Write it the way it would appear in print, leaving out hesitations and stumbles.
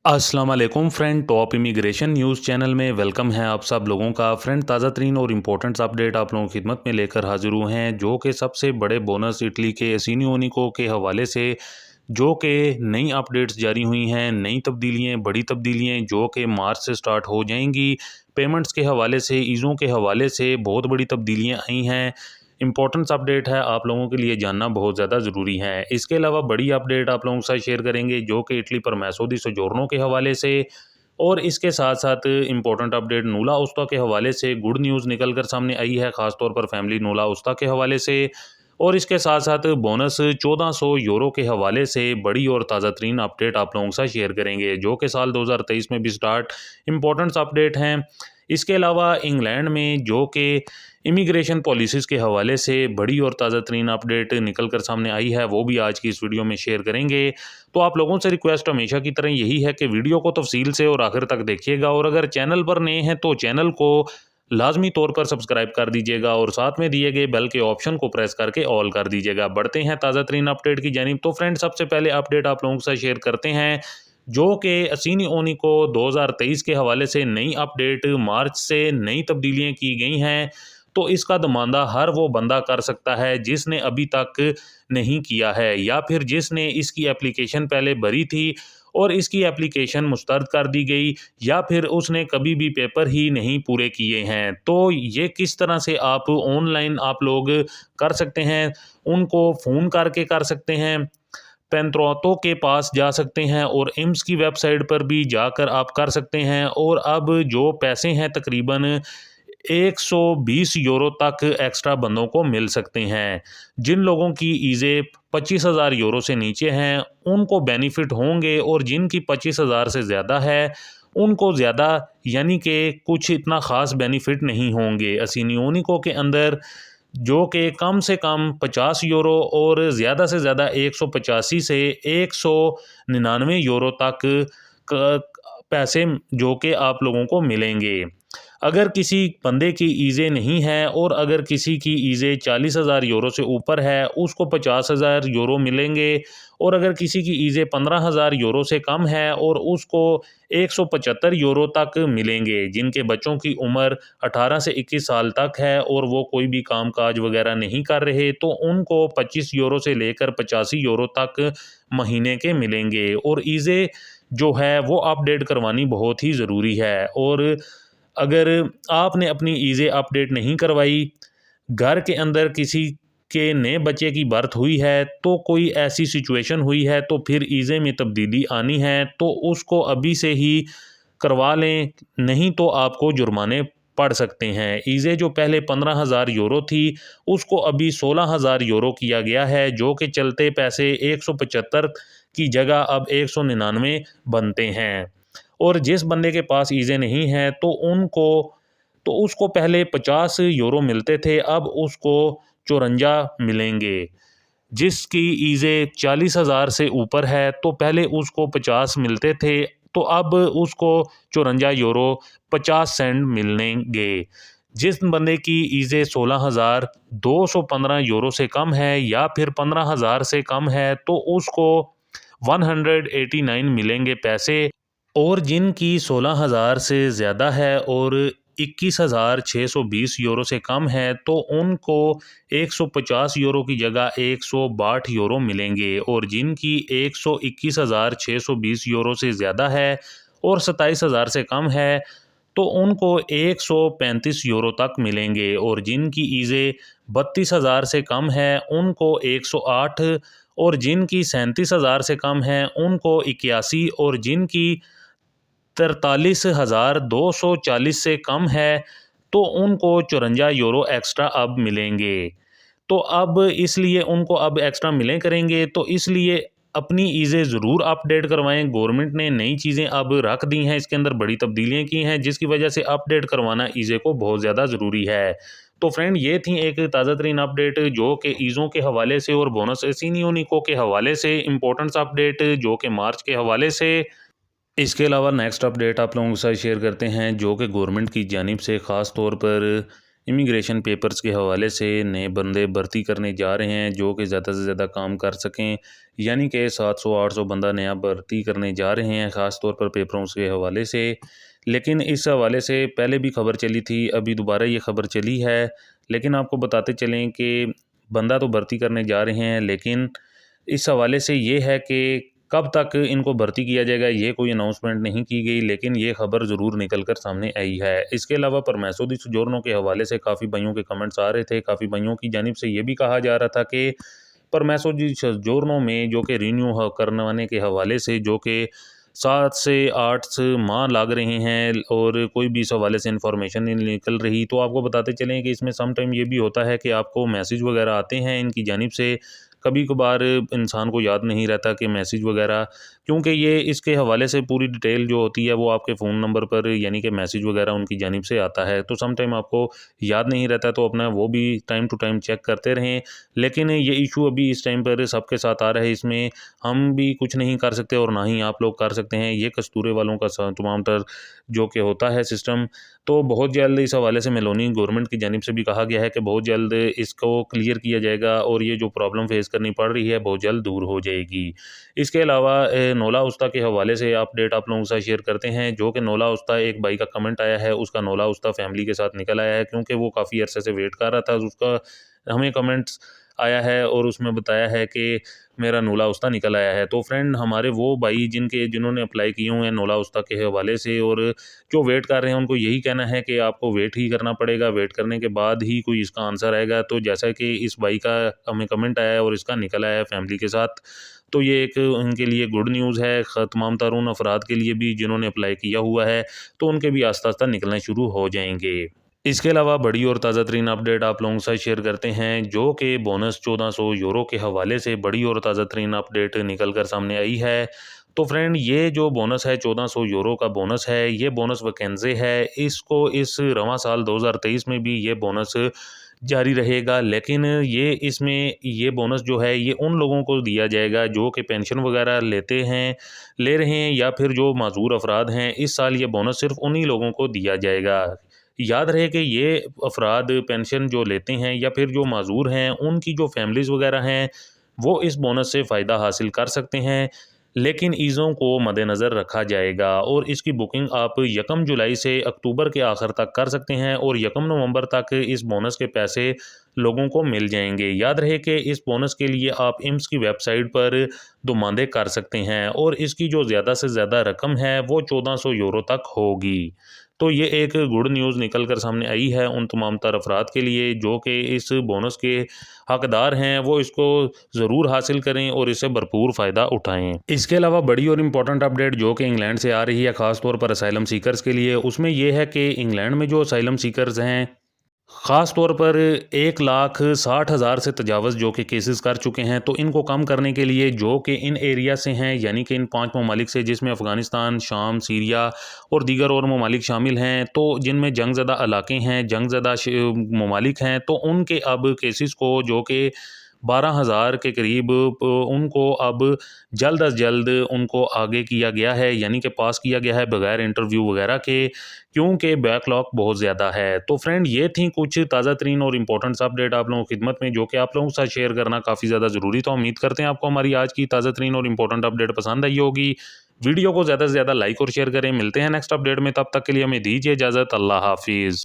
अस्सलाम वालेकुम friend, top immigration news channel में वेलकम है आप सब लोगों का। फ्रेंड, ताज़ा तरीन और इम्पोर्टेंट अपडेट आप लोगों की खिदमत में लेकर हाजिर हुए हैं, जो कि सबसे बड़े बोनस इटली के एसिनियोनिको के हवाले से जो कि नई अपडेट्स जारी हुई हैं, नई तब्दीलियाँ, बड़ी तब्दीलियाँ जो कि मार्च से स्टार्ट हो जाएंगी। पेमेंट्स के हवाले से, ईज़ों के हवाले से बहुत बड़ी तब्दीलियाँ आई हैं। इंपॉर्टेंस अपडेट है, आप लोगों के लिए जानना बहुत ज़्यादा ज़रूरी है। इसके अलावा बड़ी अपडेट आप लोगों के साथ शेयर करेंगे जो कि इटली पर मैसूदी सोजोर्नो के हवाले से, और इसके साथ साथ इंपॉर्टेंट अपडेट नूला उस्ता के हवाले से गुड न्यूज़ निकल कर सामने आई है, ख़ासतौर पर फैमिली नूला उस्ता के हवाले से। और इसके साथ साथ बोनस 1400 यूरो के हवाले से बड़ी और ताज़ा तरीन अपडेट आप लोगों के साथ शेयर करेंगे, जो कि साल 2023 में भी स्टार्ट इंपॉर्टेंट्स अपडेट हैं। इसके अलावा इंग्लैंड में जो कि इमिग्रेशन पॉलिसीज़ के हवाले से बड़ी और ताज़ा तरीन अपडेट निकल कर सामने आई है, वो भी आज की इस वीडियो में शेयर करेंगे। तो आप लोगों से रिक्वेस्ट हमेशा की तरह यही है कि वीडियो को तफसील से और आखिर तक देखिएगा, और अगर चैनल पर नए हैं तो चैनल को लाजमी तौर पर सब्सक्राइब कर दीजिएगा और साथ में दिए गए बेल के ऑप्शन को प्रेस करके ऑल कर दीजिएगा। बढ़ते हैं ताज़ा तरीन अपडेट की जानिब। तो फ्रेंड, सबसे पहले अपडेट आप लोगों के साथ शेयर करते हैं जो कि एसिनियोनिको 2023 के हवाले से नई अपडेट, मार्च से नई तब्दीलियाँ की गई हैं। तो इसका दमांदा हर वो बंदा कर सकता है जिसने अभी तक नहीं किया है, या फिर जिसने इसकी एप्लीकेशन पहले भरी थी और इसकी एप्लीकेशन मुस्तरद कर दी गई, या फिर उसने कभी भी पेपर ही नहीं पूरे किए हैं। तो ये किस तरह से आप ऑनलाइन आप लोग कर सकते हैं, उनको फ़ोन करके कर सकते हैं, पेंत्रोतो के पास जा सकते हैं, और इम्स की वेबसाइट पर भी जाकर आप कर सकते हैं। और अब जो पैसे हैं तकरीबन 120 यूरो तक एक्स्ट्रा बंदों को मिल सकते हैं। जिन लोगों की ईज़े 25,000 यूरो से नीचे हैं उनको बेनिफिट होंगे, और जिनकी 25,000 से ज़्यादा है उनको ज़्यादा, यानी कि कुछ इतना ख़ास बेनिफिट नहीं होंगे। एसिनियोनिको के अंदर जो कि कम से कम 50 यूरो और ज़्यादा से ज़्यादा 185 से 199 यूरो तक पैसे जो कि आप लोगों को मिलेंगे। अगर किसी बंदे की ईज़े नहीं है और अगर किसी की ईज़े 40,000 यूरो से ऊपर है, उसको 50,000 यूरो मिलेंगे। और अगर किसी की ईज़े 15,000 यूरो से कम है और उसको 175 यूरो तक मिलेंगे। जिनके बच्चों की उम्र 18 से 21 साल तक है और वो कोई भी काम काज वगैरह नहीं कर रहे, तो उनको 25 यूरो से लेकर 85 यूरो तक महीने के मिलेंगे। और ईज़े जो है वो अपडेट करवानी बहुत ही ज़रूरी है। और अगर आपने अपनी ईज़े अपडेट नहीं करवाई, घर के अंदर किसी के नए बच्चे की बर्थ हुई है, तो कोई ऐसी सिचुएशन हुई है, तो फिर ईज़े में तब्दीली आनी है तो उसको अभी से ही करवा लें, नहीं तो आपको जुर्माने पड़ सकते हैं। ईज़े जो पहले 15,000 यूरो थी उसको अभी 16,000 यूरो किया गया है, जो कि चलते पैसे 175 की जगह अब 199 बनते हैं। और जिस बंदे के पास ईज़े नहीं है तो उसको पहले 50 यूरो मिलते थे, अब उसको 54 मिलेंगे। जिसकी ईज़े 40,000 से ऊपर है तो पहले उसको 50 मिलते थे, तो अब उसको 54 यूरो 50 सेंट मिलेंगे। जिस बंदे की ईज़े 16,215 यूरो से कम है या फिर 15,000 से कम है तो उसको 189 मिलेंगे पैसे। और जिनकी 16,000 से ज़्यादा है और 21,620 यूरो से कम है तो उनको 150 यूरो की जगह 162 यूरो मिलेंगे। और जिनकी 121,620 यूरो से ज़्यादा है और 27,000 से कम है तो उनको 135 यूरो तक मिलेंगे। और जिनकी ईज़े 32,000 से कम है उनको 108, और जिनकी 37,000 से कम है उनको 81, और जिनकी 43,240 से कम है तो उनको 54 यूरो एक्स्ट्रा अब मिलेंगे। तो अब इसलिए उनको अब एक्स्ट्रा मिले करेंगे, तो इसलिए अपनी ईज़े ज़रूर अपडेट करवाएं। गवर्नमेंट ने नई चीज़ें अब रख दी हैं, इसके अंदर बड़ी तब्दीलियां की हैं, जिसकी वजह से अपडेट करवाना ईज़े को बहुत ज़्यादा ज़रूरी है। तो फ्रेंड, ये थी एक ताज़ा तरीन अपडेट जो कि ईज़ों के हवाले से और बोनस एसिनियोनिको के हवाले से, इंपॉर्टेंट्स अपडेट जो कि मार्च के हवाले से। इसके अलावा नेक्स्ट अपडेट आप लोगों के साथ शेयर करते हैं जो कि गवर्नमेंट की जानिब से ख़ास तौर पर इमिग्रेशन पेपर्स के हवाले से नए बंदे भर्ती करने जा रहे हैं जो कि ज़्यादा से ज़्यादा काम कर सकें, यानी कि 700-800 बंदा नया भर्ती करने जा रहे हैं, ख़ास तौर पर पेपरों के हवाले से। लेकिन इस हवाले से पहले भी खबर चली थी, अभी दोबारा ये खबर चली है। लेकिन आपको बताते चलें कि बंदा तो भर्ती करने जा रहे हैं, लेकिन इस हवाले से ये है कि कब तक इनको भर्ती किया जाएगा ये कोई अनाउंसमेंट नहीं की गई, लेकिन ये खबर ज़रूर निकल कर सामने आई है। इसके अलावा परमेसो दी सोजोर्नो के हवाले से काफ़ी भाइयों के कमेंट्स आ रहे थे, काफ़ी भाइयों की जानिब से ये भी कहा जा रहा था कि परमेसो दी सोजोर्नो में जो कि रिन्यू करवाने के हवाले से जो कि 7 से 8 माह लग रहे हैं और कोई भी इस हवाले से इन्फॉर्मेशन नहीं निकल रही। तो आपको बताते चलें कि इसमें सम टाइम ये भी होता है कि आपको मैसेज वगैरह आते हैं इनकी जानिब से, कभी कभार इंसान को याद नहीं रहता कि मैसेज वगैरह, क्योंकि ये इसके हवाले से पूरी डिटेल जो होती है वो आपके फ़ोन नंबर पर यानी कि मैसेज वगैरह उनकी जानिब से आता है, तो सम टाइम आपको याद नहीं रहता, तो अपना वो भी टाइम टू टाइम चेक करते रहें। लेकिन ये इशू अभी इस टाइम पर सबके साथ आ रहा है, इसमें हम भी कुछ नहीं कर सकते और ना ही आप लोग कर सकते हैं। ये कस्तूरे वालों का तमाम तर जो कि होता है सिस्टम, तो बहुत जल्द इस हवाले से मेलोनी गवर्नमेंट की जानिब से भी कहा गया है कि बहुत जल्द इसको क्लियर किया जाएगा और ये जो प्रॉब्लम फेस करनी पड़ रही है बहुत जल्द दूर हो जाएगी। इसके अलावा नोला उस्ता के हवाले से अपडेट आप लोगों के साथ शेयर करते हैं, जो कि नोला उस्ता, एक भाई का कमेंट आया है, उसका नोला उस्ता फैमिली के साथ निकल आया है, क्योंकि वो काफ़ी अरसे से वेट कर रहा था। उसका हमें कमेंट्स आया है और उसमें बताया है कि मेरा नोला उस्ता निकल आया है। तो फ्रेंड, हमारे वो भाई जिन्होंने अप्लाई किए हुए हैं नोला उस्ता के हवाले से और जो वेट कर रहे हैं, उनको यही कहना है कि आपको वेट ही करना पड़ेगा, वेट करने के बाद ही कोई इसका आंसर आएगा। तो जैसा कि इस भाई का हमें कमेंट आया है और इसका निकल आया है फैमिली के साथ, तो ये एक उनके लिए गुड न्यूज़ है। तमाम तर उन अफराद के लिए भी जिन्होंने अप्लाई किया हुआ है, तो उनके भी आस्ता आस्ता निकलने शुरू हो जाएंगे। इसके अलावा बड़ी और ताज़ा तरीन अपडेट आप लोगों के साथ शेयर करते हैं, जो कि बोनस 1400 यूरो के हवाले से बड़ी और ताज़ा तरीन अपडेट निकल कर सामने आई है। तो फ्रेंड, ये जो बोनस है 1400 यूरो का बोनस है, ये बोनस वैकेंसी है। इसको इस रवां साल 2023 में भी ये बोनस जारी रहेगा, लेकिन ये बोनस जो है ये उन लोगों को दिया जाएगा जो कि पेंशन वगैरह ले रहे हैं, या फिर जो माजूर अफराद हैं। इस साल ये बोनस सिर्फ उन्हीं लोगों को दिया जाएगा। याद रहे कि ये अफराद पेंशन जो लेते हैं या फिर जो माजूर हैं, उनकी जो फैमिलीज़ वगैरह हैं, वो इस बोनस से फ़ायदा हासिल कर सकते हैं, लेकिन ईज़ों को मद्देनज़र रखा जाएगा। और इसकी बुकिंग आप 1 जुलाई से अक्टूबर के आखिर तक कर सकते हैं और 1 नवंबर तक इस बोनस के पैसे लोगों को मिल जाएंगे। याद रहे कि इस बोनस के लिए आप इम्स की वेबसाइट पर दुमांदे कर सकते हैं और इसकी जो ज़्यादा से ज़्यादा रकम है वो 1400 यूरो तक होगी। तो ये एक गुड न्यूज़ निकल कर सामने आई है उन तमाम तर अफराद के लिए जो कि इस बोनस के हकदार हैं, वो इसको ज़रूर हासिल करें और इससे भरपूर फ़ायदा उठाएं। इसके अलावा बड़ी और इम्पॉर्टेंट अपडेट जो कि इंग्लैंड से आ रही है, ख़ास तौर पर असाइलम सीकर्स के लिए, उसमें यह है कि इंग्लैंड में जो असाइलम सीकर्स हैं, ख़ास तौर पर 1,60,000 से तजावज़ जो कि केसेस कर चुके हैं, तो इनको कम करने के लिए जो कि इन एरिया से हैं, यानी कि इन 5 ममालिक से, जिसमें अफ़गानिस्तान, शाम, सीरिया और दीगर और ममालिक शामिल हैं, तो जिनमें जंगज़दा इलाके हैं, जंगज़दा ममालिक हैं, तो उनके अब केसेस को जो कि 12,000 के करीब उनको अब जल्द अज जल्द उनको आगे किया गया है, यानी कि पास किया गया है बगैर इंटरव्यू वगैरह के, क्योंकि बैकलॉग बहुत ज़्यादा है। तो फ्रेंड, ये थी कुछ ताज़ा तरीन और इम्पोर्टेंट्स अपडेट आप लोगों की खिदमत में, जो कि आप लोगों के साथ शेयर करना काफ़ी ज़्यादा ज़रूरी था। उम्मीद करते हैं आपको हमारी आज की ताज़ा तरीन और इम्पोर्टेंट अपडेट पसंद आई होगी। वीडियो को ज़्यादा से ज़्यादा लाइक और शेयर करें। मिलते हैं नेक्स्ट अपडेट में, तब तक के लिए हमें दीजिए इजाज़त। अल्लाह हाफिज़।